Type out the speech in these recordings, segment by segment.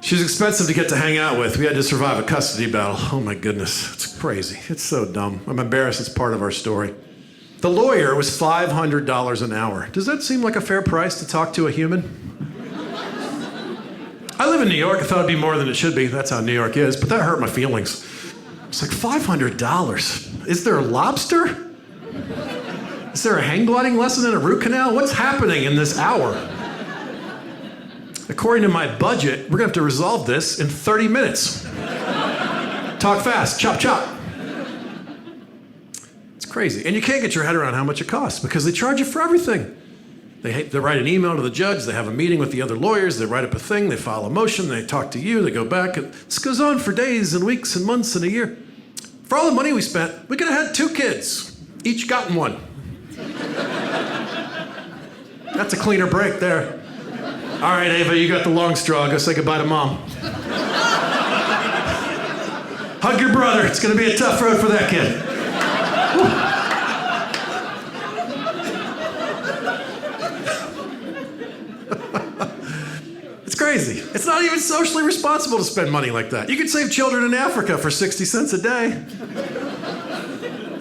She's expensive to get to hang out with. We had to survive a custody battle. Oh my goodness, it's crazy. It's so dumb. I'm embarrassed it's part of our story. The lawyer was $500 an hour. Does that seem like a fair price to talk to a human? I live in New York. I thought it'd be more than it should be. That's how New York is, but that hurt my feelings. It's like $500. Is there a lobster? Is there a hang gliding lesson in a root canal? What's happening in this hour? According to my budget, we're gonna have to resolve this in 30 minutes. Talk fast, chop, chop. It's crazy. And you can't get your head around how much it costs because they charge you for everything. They write an email to the judge, they have a meeting with the other lawyers, they write up a thing, they file a motion, they talk to you, they go back. And this goes on for days and weeks and months and a year. For all the money we spent, we could have had 2 kids, each gotten one. That's a cleaner break there. All right, Ava, you got the long straw. Go say goodbye to Mom. Hug your brother. It's going to be a tough road for that kid. It's crazy. It's not even socially responsible to spend money like that. You could save children in Africa for 60 cents a day.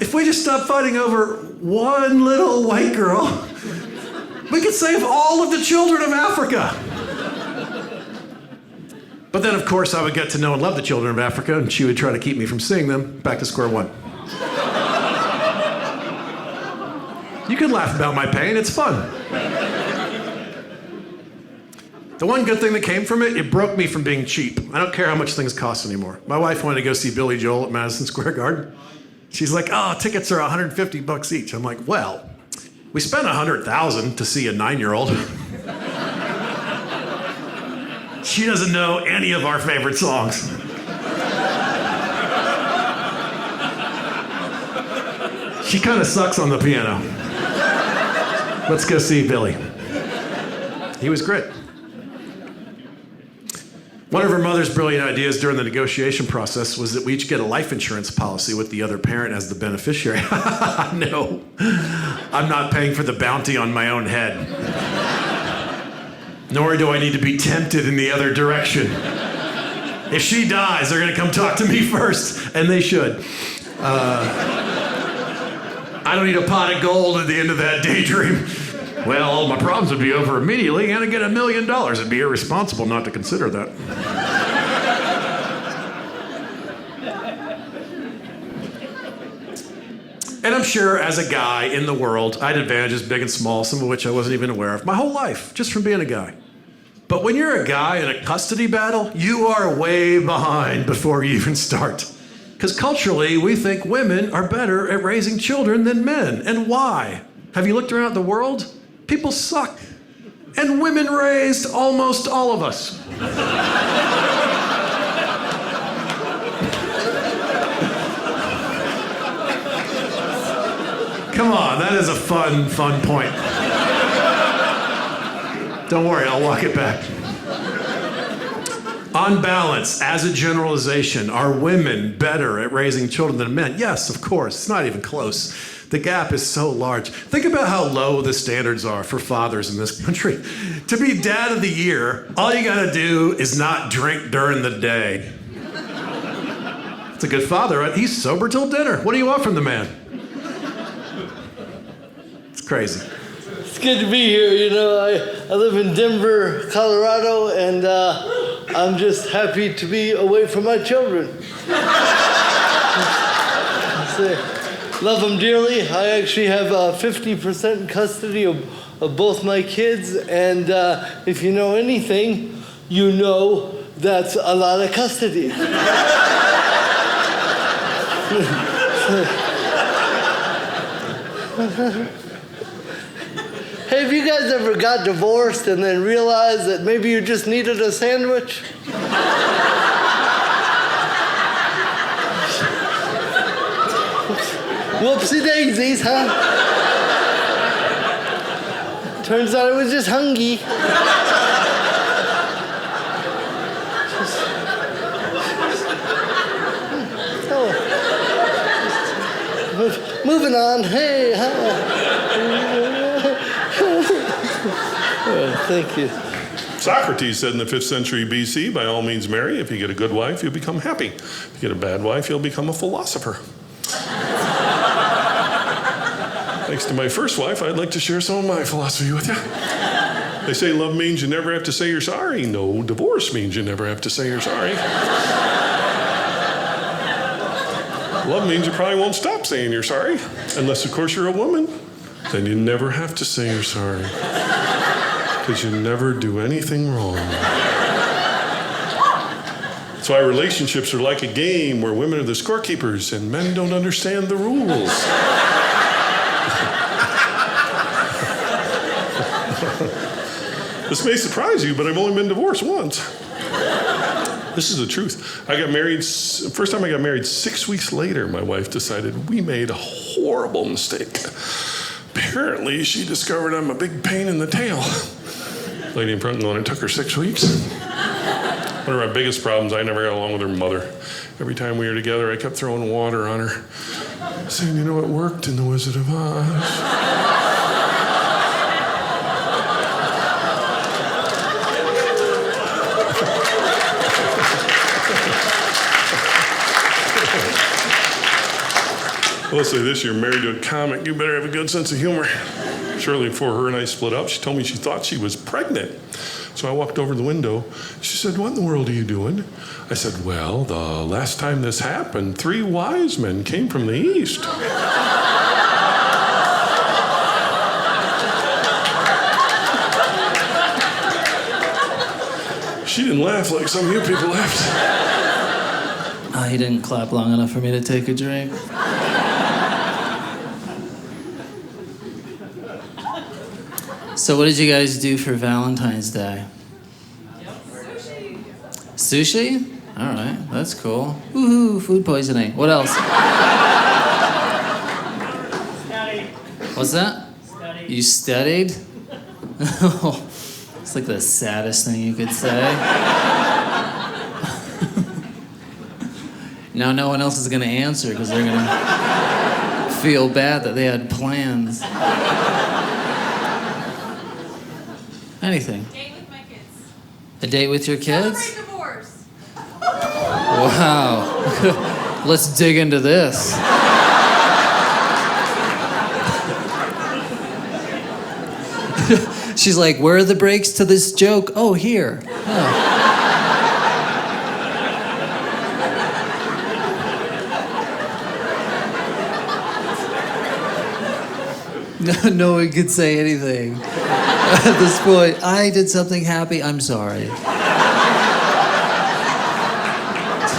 If we just stop fighting over one little white girl, we could save all of the children of Africa. But then, of course, I would get to know and love the children of Africa, and she would try to keep me from seeing them. Back to square one. You can laugh about my pain. It's fun. The one good thing that came from it, it broke me from being cheap. I don't care how much things cost anymore. My wife wanted to go see Billy Joel at Madison Square Garden. She's like, oh, tickets are $150 each. I'm like, well, we spent $100,000 to see a 9-year-old. She doesn't know any of our favorite songs. She kind of sucks on the piano. Let's go see Billy. He was great. One of her mother's brilliant ideas during the negotiation process was that we each get a life insurance policy with the other parent as the beneficiary. No, I'm not paying for the bounty on my own head. Nor do I need to be tempted in the other direction. If she dies, they're gonna come talk to me first, and they should. I don't need a pot of gold at the end of that daydream. Well, all my problems would be over immediately, and I'd get $1 million. It'd be irresponsible not to consider that. And I'm sure, as a guy in the world, I had advantages big and small, some of which I wasn't even aware of, my whole life, just from being a guy. But when you're a guy in a custody battle, you are way behind before you even start. Because culturally, we think women are better at raising children than men. And why? Have you looked around the world? People suck. And women raised almost all of us. Come on, that is a fun point. Don't worry, I'll walk it back. On balance, as a generalization, are women better at raising children than men? Yes, of course. It's not even close. The gap is so large. Think about how low the standards are for fathers in this country. To be dad of the year, all you gotta do is not drink during the day. It's a good father, right? He's sober till dinner. What do you want from the man? It's crazy. It's good to be here. You know, I live in Denver, Colorado, and I'm just happy to be away from my children. Love them dearly. I actually have 50% custody of both my kids, and if you know anything, you know that's a lot of custody. Hey, have you guys ever got divorced and then realized that maybe you just needed a sandwich? Whoopsie daisies, huh? Turns out I was just hungry. Moving on. Hey, huh? Oh, thank you. Socrates said in the 5th century BC, by all means marry. If you get a good wife, you'll become happy. If you get a bad wife, you'll become a philosopher. Thanks to my first wife, I'd like to share some of my philosophy with you. They say love means you never have to say you're sorry. No, divorce means you never have to say you're sorry. Love means you probably won't stop saying you're sorry. Unless, of course, you're a woman. Then you never have to say you're sorry. Because you never do anything wrong. That's why relationships are like a game where women are the scorekeepers and men don't understand the rules. This may surprise you, but I've only been divorced once. This is the truth. I got married, first time I got married, 6 weeks later, my wife decided we made a horrible mistake. Apparently, she discovered I'm a big pain in the tail. Lady in front going, it took her 6 weeks. One of our biggest problems, I never got along with her mother. Every time we were together, I kept throwing water on her, saying, you know, it worked in The Wizard of Oz. Let's say this, you're married to a comic, you better have a good sense of humor. Shortly before her and I split up, she told me she thought she was pregnant. So I walked over to the window. She said, what in the world are you doing? I said, well, the last time this happened, 3 wise men came from the east. She didn't laugh like some of you people laughed. He didn't clap long enough for me to take a drink. So what did you guys do for Valentine's Day? Sushi. Sushi? All right, that's cool. Woohoo, food poisoning. What else? Study. What's that? Study. You studied? It's like the saddest thing you could say. Now no one else is going to answer because they're going to feel bad that they had plans. Anything. Date with my kids. A date with your kids? Celebrate divorce. Wow. Let's dig into this. She's like, where are the breaks to this joke? Oh, here. Oh. No one could say anything. At this point, I did something happy, I'm sorry.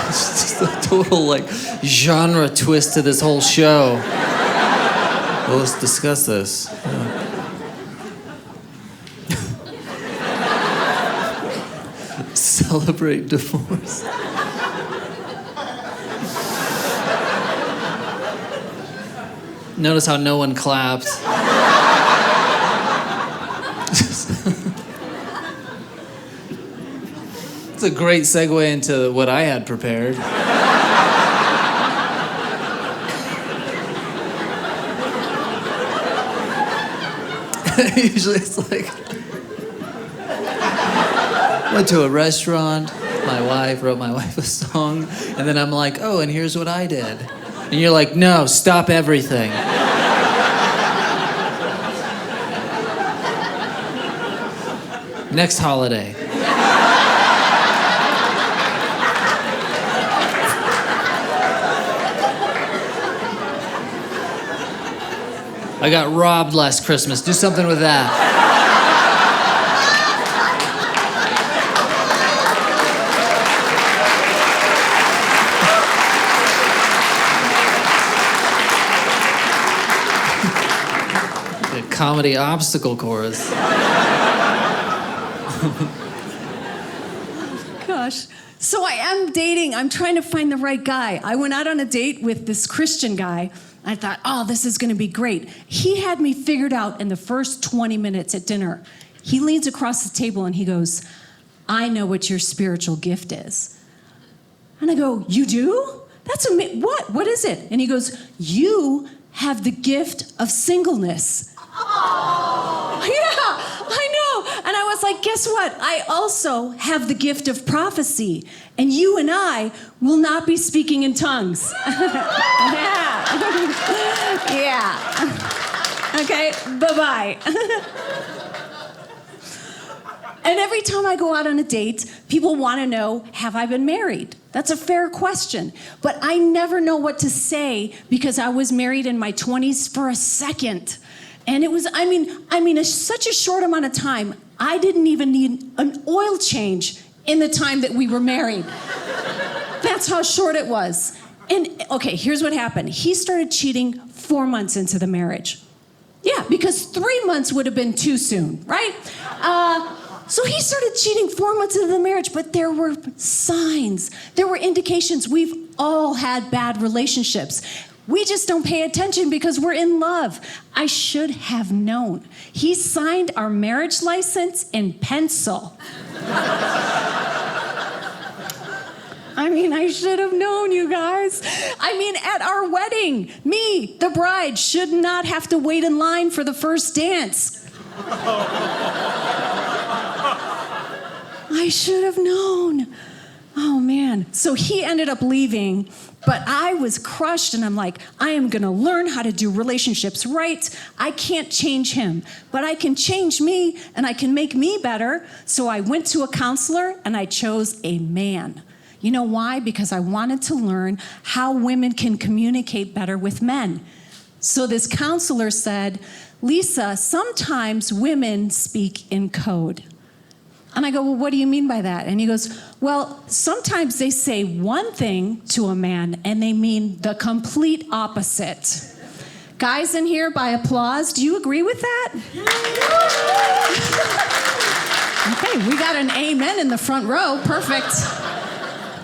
It's just a total, like, genre twist to this whole show. Well, let's discuss this. Celebrate divorce. Notice how no one clapped. It's a great segue into what I had prepared. Usually it's like, went to a restaurant, my wife wrote my wife a song, and then I'm like, oh, and here's what I did. And you're like, no, stop everything. Next holiday. I got robbed last Christmas. Do something with that. The comedy obstacle course. Gosh. So I am dating. I'm trying to find the right guy. I went out on a date with this Christian guy. I thought, oh, this is going to be great. He had me figured out in the first 20 minutes at dinner. He leans across the table and he goes, I know what your spiritual gift is. And I go, you do? That's amazing. What? What is it? And he goes, you have the gift of singleness. Oh. Yeah, I know. And I was like, guess what? I also have the gift of prophecy, and you and I will not be speaking in tongues. Yeah. Yeah. Okay, bye-bye. And every time I go out on a date, people want to know, have I been married? That's a fair question. But I never know what to say because I was married in my 20s for a second. And it was, such a short amount of time. I didn't even need an oil change in the time that we were married. That's how short it was. And okay, here's what happened. He started cheating 4 months into the marriage. Yeah, because 3 months would have been too soon, right? So he started cheating 4 months into the marriage, but there were signs. There were indications. We've all had bad relationships. We just don't pay attention because we're in love. I should have known. He signed our marriage license in pencil. I should have known, you guys. At our wedding, me, the bride, should not have to wait in line for the first dance. I should have known. Oh, man. So he ended up leaving, but I was crushed, and I'm like, I am going to learn how to do relationships right. I can't change him, but I can change me, and I can make me better. So I went to a counselor, and I chose a man. You know why? Because I wanted to learn how women can communicate better with men. So this counselor said, Lisa, sometimes women speak in code. And I go, well, what do you mean by that? And he goes, well, sometimes they say one thing to a man and they mean the complete opposite. Guys in here, by applause, do you agree with that? Okay, we got an amen in the front row. Perfect.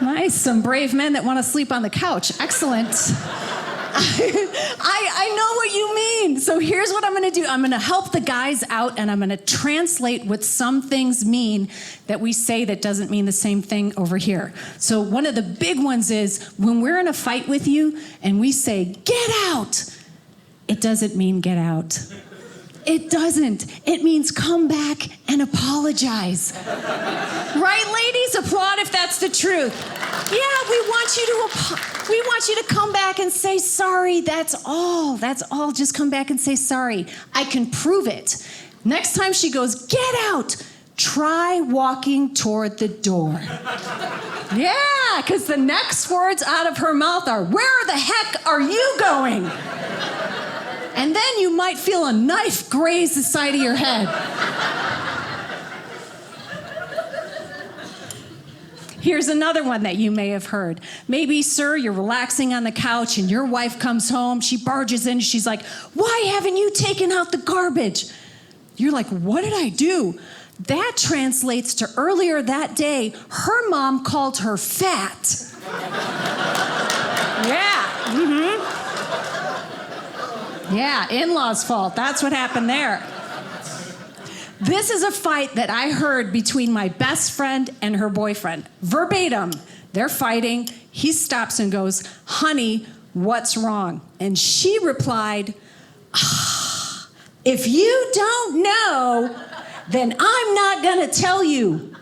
Nice, some brave men that want to sleep on the couch. Excellent. I know what you mean. So here's what I'm going to do. I'm going to help the guys out, and I'm going to translate what some things mean that we say that doesn't mean the same thing over here. So one of the big ones is when we're in a fight with you and we say, get out, it doesn't mean get out. It doesn't. It means come back and apologize. Right, ladies? Applaud if that's the truth. Yeah, we want you to come back and say sorry. That's all. That's all. Just come back and say sorry. I can prove it. Next time she goes, get out. Try walking toward the door. Yeah, because the next words out of her mouth are, where the heck are you going? And then you might feel a knife graze the side of your head. Here's another one that you may have heard. Maybe, sir, you're relaxing on the couch and your wife comes home. She barges in. She's like, why haven't you taken out the garbage? You're like, what did I do? That translates to earlier that day, her mom called her fat. Yeah. Mm-hmm. Yeah, in-laws' fault. That's what happened there. This is a fight that I heard between my best friend and her boyfriend. Verbatim, they're fighting. He stops and goes, honey, what's wrong? And she replied, if you don't know, then I'm not gonna tell you.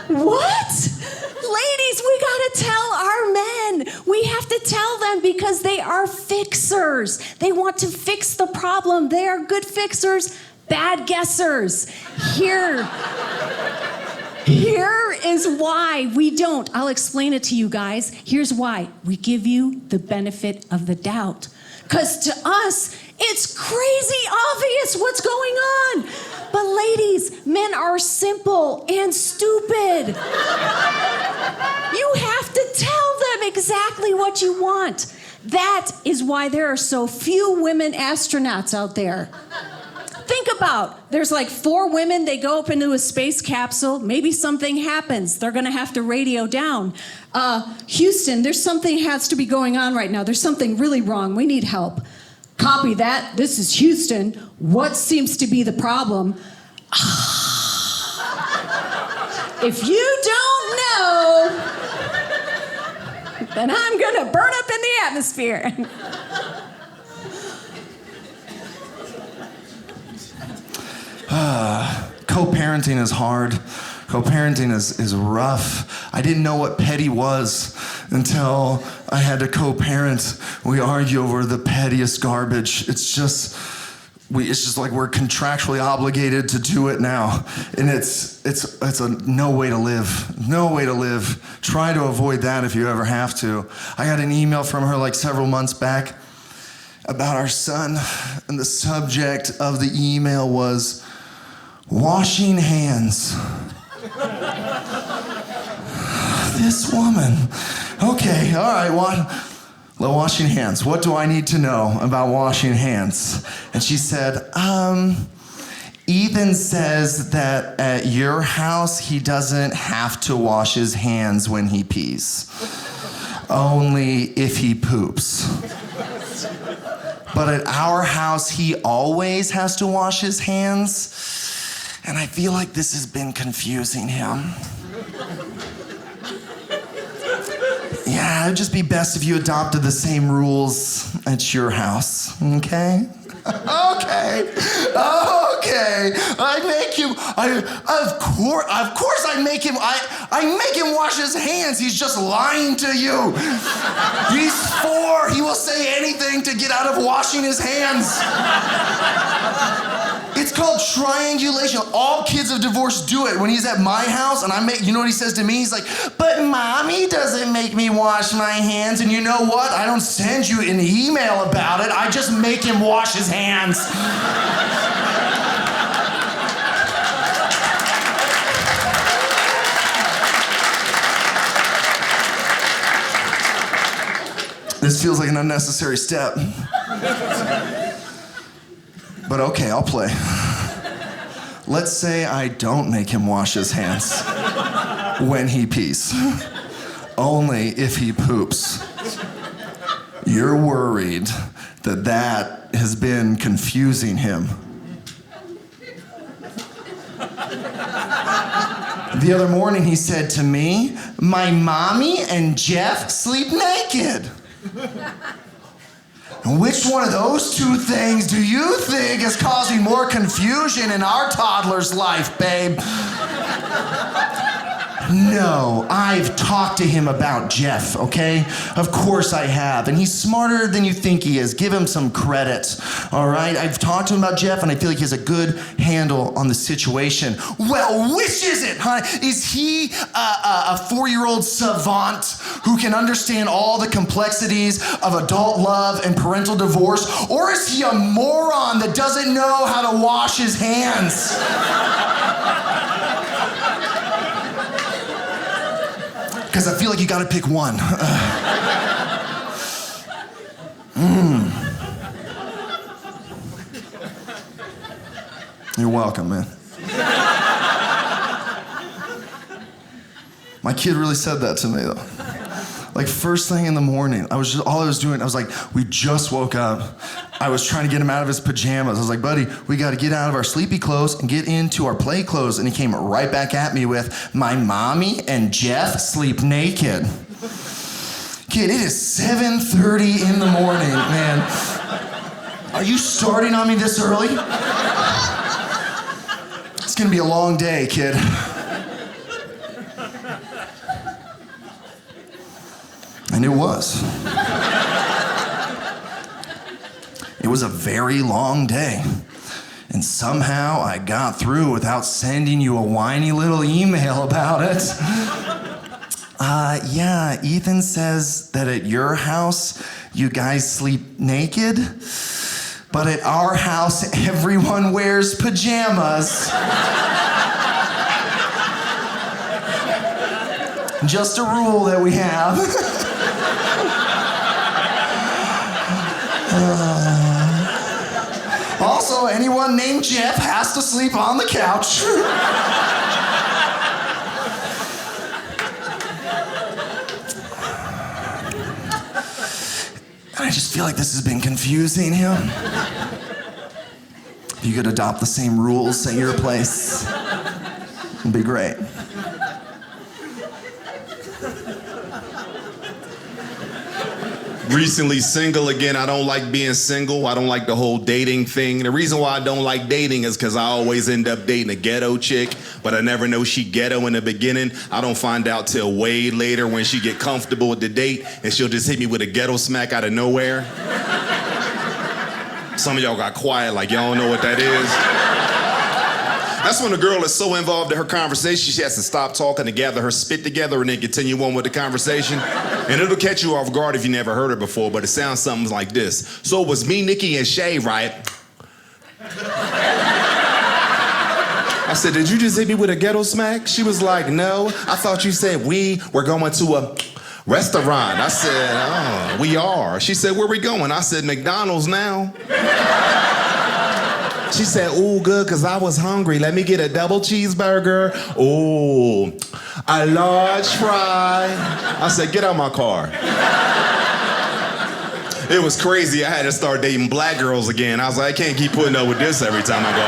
What? Ladies, we gotta tell our men. We have to tell them because they are fixers. They want to fix the problem. They are good fixers, bad guessers. Here is why we don't. I'll explain it to you guys. Here's why. We give you the benefit of the doubt. Because to us, it's crazy obvious what's going on. But ladies, men are simple and stupid. You have to tell them exactly what you want. That is why there are so few women astronauts out there. Think about, there's like 4 women, they go up into a space capsule, maybe something happens, they're gonna have to radio down. Houston, there's something has to be going on right now, there's something really wrong, we need help. Copy that, this is Houston, what seems to be the problem? If you don't know, then I'm gonna burn up in the atmosphere. Co-parenting is hard. Co-parenting is rough. I didn't know what petty was until I had to co-parent. We argue over the pettiest garbage. It's just like we're contractually obligated to do it now. And it's a no way to live. No way to live. Try to avoid that if you ever have to. I got an email from her like several months back about our son, and the subject of the email was washing hands. This woman. Okay, all right, washing hands. What do I need to know about washing hands? And she said, Ethan says that at your house, he doesn't have to wash his hands when he pees. Only if he poops. But at our house, he always has to wash his hands. And I feel like this has been confusing him. Yeah, it'd just be best if you adopted the same rules at your house, okay? Okay. I make him. Of course, I make him. I make him wash his hands. He's just lying to you. He's 4. He will say anything to get out of washing his hands. It's called triangulation. All kids of divorce do it. When he's at my house and you know what he says to me? He's like, but mommy doesn't make me wash my hands. And you know what? I don't send you an email about it. I just make him wash his hands. This feels like an unnecessary step. But okay, I'll play. Let's say I don't make him wash his hands when he pees. Only if he poops. You're worried that has been confusing him. The other morning he said to me, my mommy and Jeff sleep naked. And which one of those two things do you think is causing more confusion in our toddler's life, babe? No, I've talked to him about Jeff, okay? Of course I have, and he's smarter than you think he is. Give him some credit, all right? I've talked to him about Jeff, and I feel like he has a good handle on the situation. Well, which is it, huh? Is he a 4-year-old savant who can understand all the complexities of adult love and parental divorce, or is he a moron that doesn't know how to wash his hands? Because I feel like you gotta pick one. You're welcome, man. My kid really said that to me, though. Like, first thing in the morning, I was like, we just woke up. I was trying to get him out of his pajamas. I was like, buddy, we got to get out of our sleepy clothes and get into our play clothes. And he came right back at me with, my mommy and Jeff sleep naked. Kid, it is 7:30 in the morning, man. Are you starting on me this early? It's gonna be a long day, kid. And it was. It was a very long day. And somehow I got through without sending you a whiny little email about it. Yeah, Ethan says that at your house, you guys sleep naked. But at our house, everyone wears pajamas. Just a rule that we have. Also, anyone named Jeff has to sleep on the couch. I just feel like this has been confusing him. If you could adopt the same rules at your place, it'd be great. recently single again. I don't like being single. I don't like the whole dating thing. The reason why I don't like dating is because I always end up dating a ghetto chick, but I never know she ghetto in the beginning. I don't find out till way later when she get comfortable with the date, and she'll just hit me with a ghetto smack out of nowhere. Some of y'all got quiet like y'all don't know what that is. That's when a girl is so involved in her conversation, she has to stop talking to gather her spit together and then continue on with the conversation. And it'll catch you off guard if you never heard her before, but it sounds something like this. So it was me, Nikki, and Shay, right? I said, did you just hit me with a ghetto smack? She was like, no. I thought you said we were going to a restaurant. I said, oh, we are. She said, where we going? I said, McDonald's now. She said, ooh, good, because I was hungry. Let me get a double cheeseburger. Ooh, a large fry. I said, get out my car. It was crazy. I had to start dating black girls again. I was like, I can't keep putting up with this every time I go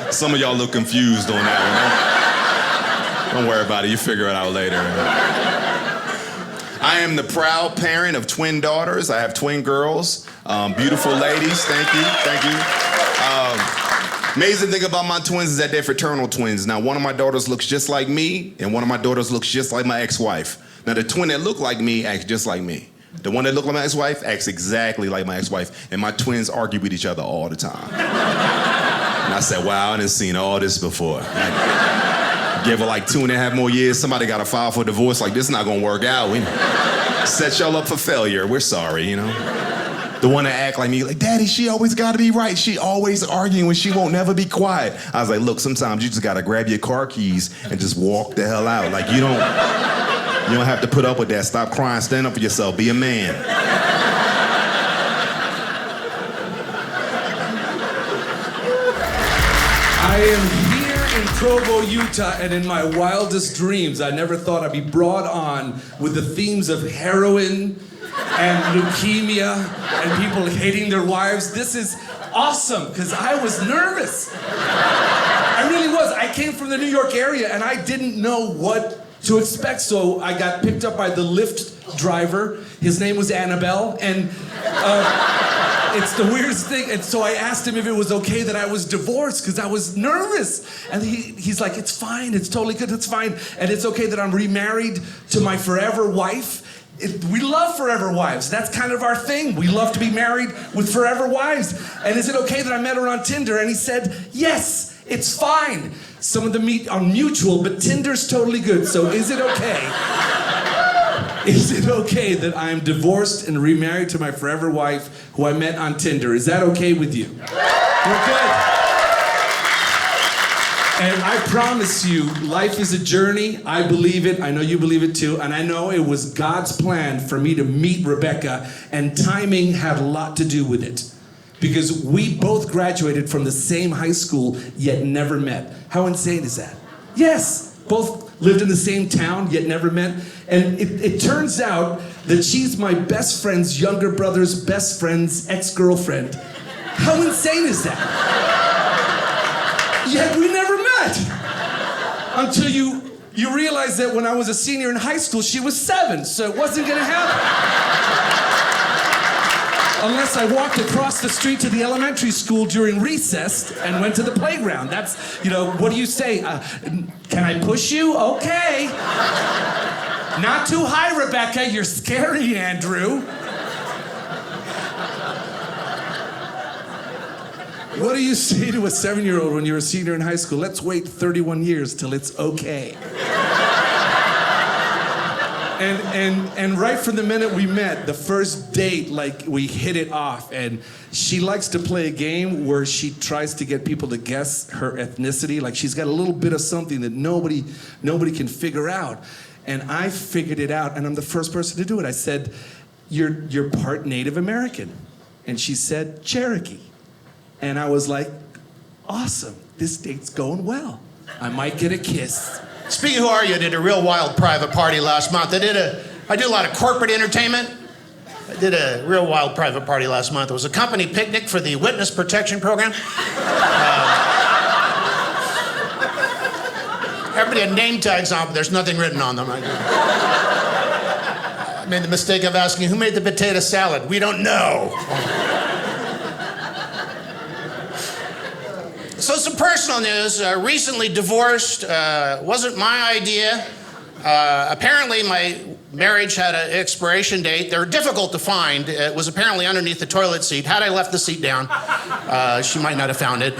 out. Some of y'all look confused on that one. Don't worry about it. You figure it out later. I am the proud parent of twin daughters. I have twin girls, beautiful ladies. Thank you. Amazing thing about my twins is that they're fraternal twins. Now, one of my daughters looks just like me, and one of my daughters looks just like my ex-wife. Now, the twin that looked like me acts just like me. The one that looked like my ex-wife acts exactly like my ex-wife, and my twins argue with each other all the time. And I said, wow, I done seen all this before. Give her like 2.5 more years, somebody got to file for divorce, like this is not gonna work out. We set y'all up for failure, we're sorry, you know? The one that act like me, like, Daddy, she always gotta be right. She always arguing when she won't never be quiet. I was like, look, sometimes you just gotta grab your car keys and just walk the hell out. Like you don't have to put up with that. Stop crying, stand up for yourself, be a man. I am here in Provo, Utah, and in my wildest dreams, I never thought I'd be brought on with the themes of heroin and leukemia and people hating their wives. This is awesome, because I was nervous. I really was. I came from the New York area, and I didn't know what to expect, so I got picked up by the Lyft driver. His name was Abel, and it's the weirdest thing. And so I asked him if it was okay that I was divorced, because I was nervous. And he's like, it's fine, it's totally good, it's fine. And it's okay that I'm remarried to my forever wife. We love forever wives. That's kind of our thing. We love to be married with forever wives. And is it okay that I met her on Tinder? And he said, yes, it's fine. Some of them meet on mutual, but Tinder's totally good. So is it okay? Is it okay that I'm divorced and remarried to my forever wife who I met on Tinder? Is that okay with you? We're good. And I promise you, life is a journey. I believe it. I know you believe it too. And I know it was God's plan for me to meet Rebecca, and timing had a lot to do with it. Because we both graduated from the same high school, yet never met. How insane is that? Yes, both lived in the same town, yet never met. And it turns out that she's my best friend's younger brother's best friend's ex-girlfriend. How insane is that? Yet we never met. Until you realize that when I was a senior in high school, she was 7, so it wasn't gonna happen. Unless I walked across the street to the elementary school during recess and went to the playground. That's, what do you say? Can I push you? Okay. Not too high, Rebecca. You're scary, Andrew. What do you say to a 7-year-old when you're a senior in high school? Let's wait 31 years till it's okay. And right from the minute we met, the first date, like, we hit it off. And she likes to play a game where she tries to get people to guess her ethnicity. Like, she's got a little bit of something that nobody can figure out. And I figured it out, and I'm the first person to do it. I said, you're part Native American. And she said, Cherokee. And I was like, awesome, this date's going well. I might get a kiss. Speaking of who are you, I did a real wild private party last month. I do a lot of corporate entertainment. I did a real wild private party last month. It was a company picnic for the Witness Protection Program. Everybody had name tags on, but there's nothing written on them. I made the mistake of asking, who made the potato salad? We don't know. So some personal news. Recently divorced. Wasn't my idea. Apparently my marriage had an expiration date. They're difficult to find. It was apparently underneath the toilet seat. Had I left the seat down, she might not have found it.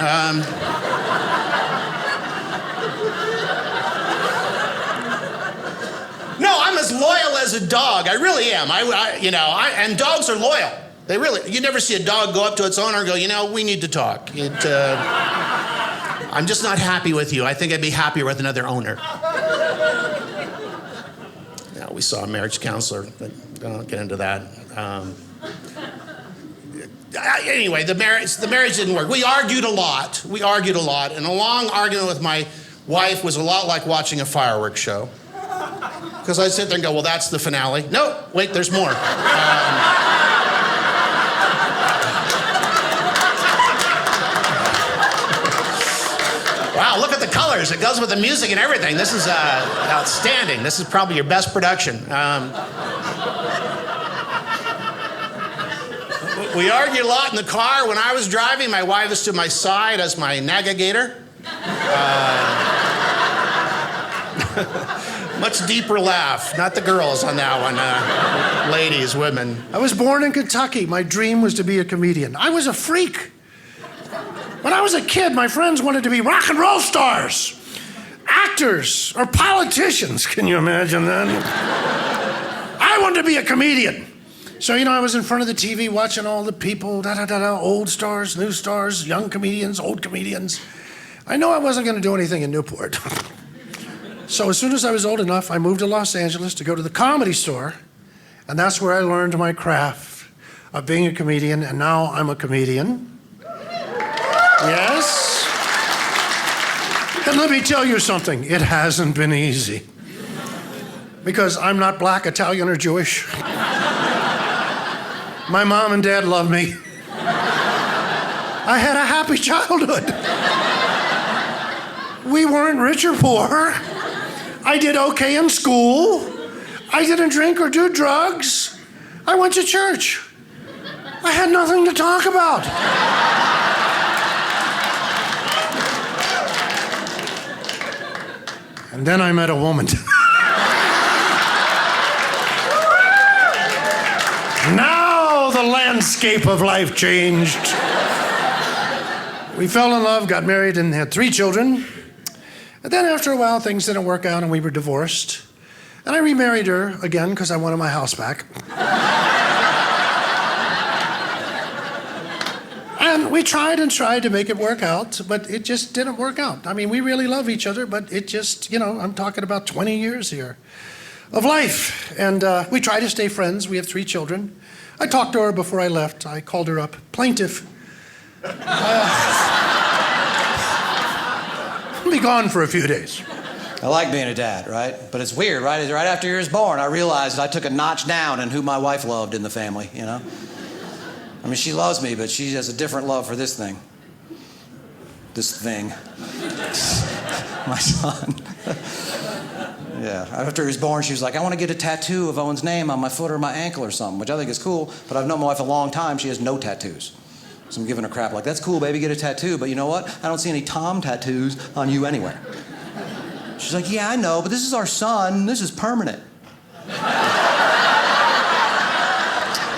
No, I'm as loyal as a dog. I really am. And dogs are loyal. They really. You never see a dog go up to its owner and go, we need to talk. I'm just not happy with you. I think I'd be happier with another owner. We saw a marriage counselor, but I don't get into that. Anyway, the marriage didn't work. We argued a lot, and a long argument with my wife was a lot like watching a fireworks show. Because I'd sit there and go, well, that's the finale. No, wait, there's more. Wow, look at the colors. It goes with the music and everything. This is outstanding. This is probably your best production. We argued a lot in the car. When I was driving, my wife was to my side as my navigator. Much deeper laugh. Not the girls on that one. Ladies, women. I was born in Kentucky. My dream was to be a comedian. I was a freak. When I was a kid, my friends wanted to be rock and roll stars, actors, or politicians. Can you imagine that? I wanted to be a comedian. So, I was in front of the TV watching all the people, old stars, new stars, young comedians, old comedians. I know I wasn't going to do anything in Newport. So as soon as I was old enough, I moved to Los Angeles to go to the Comedy Store, and that's where I learned my craft of being a comedian, and now I'm a comedian. Yes. And let me tell you something, it hasn't been easy. Because I'm not black, Italian, or Jewish. My mom and dad love me. I had a happy childhood. We weren't rich or poor. I did okay in school. I didn't drink or do drugs. I went to church. I had nothing to talk about. And then I met a woman. Now the landscape of life changed. We fell in love, got married, and had 3 children. And then after a while, things didn't work out, and we were divorced. And I remarried her again because I wanted my house back. And we tried and tried to make it work out, but it just didn't work out. I mean, we really love each other, but it just, I'm talking about 20 years here of life. And we try to stay friends. We have 3 children. I talked to her before I left. I called her up. Plaintiff. I'll be gone for a few days. I like being a dad, right? But it's weird, right? Right after you was born, I realized I took a notch down in who my wife loved in the family, I mean, she loves me, but she has a different love for this thing. This thing. My son. Yeah, after he was born, she was like, I want to get a tattoo of Owen's name on my foot or my ankle or something, which I think is cool, but I've known my wife a long time. She has no tattoos. So I'm giving her crap like, that's cool, baby, get a tattoo, but you know what? I don't see any Tom tattoos on you anywhere. She's like, yeah, I know, but this is our son. This is permanent.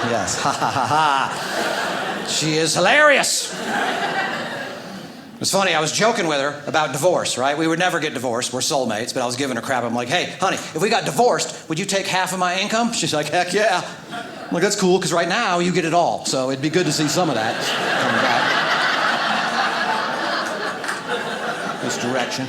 Yes, ha ha ha ha. She is hilarious. It's funny, I was joking with her about divorce, right? We would never get divorced, we're soulmates, but I was giving her crap. I'm like, hey, honey, if we got divorced, would you take half of my income? She's like, heck yeah. I'm like, that's cool, because right now you get it all, so it'd be good to see some of that coming back. This direction.